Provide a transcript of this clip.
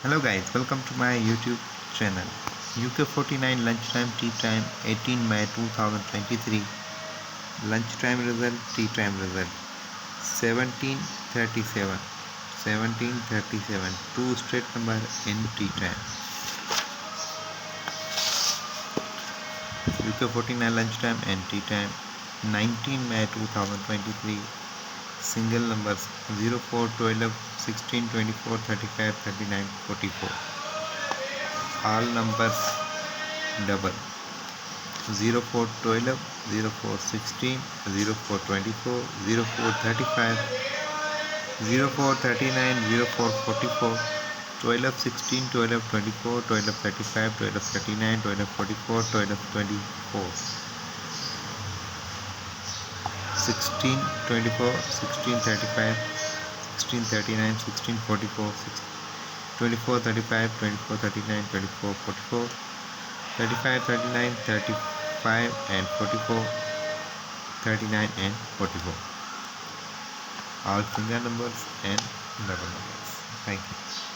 Hello guys, welcome to my YouTube channel. Uk49 lunchtime tea time 18 May 2023. Lunchtime result, tea time result 1737. 1737. Two straight number in tea time. Uk49 lunchtime and tea time 19 May 2023. Single numbers 04, 12, 16, 24, 35, 39, 44. All numbers double 04, 12, 04, 16, 04, 24, 04, 35, 04, 39, 04, 44, 12, 16, 12, 24, 12, 35, 12, 39, 12, 44, 12, 24, 16, 24, 16, 35, 16, 39, 16, 44, 24, 35, 24, 39, 24, 44, 35, 39, 35 and 44, 39 and 44. All single numbers and double numbers. Thank you.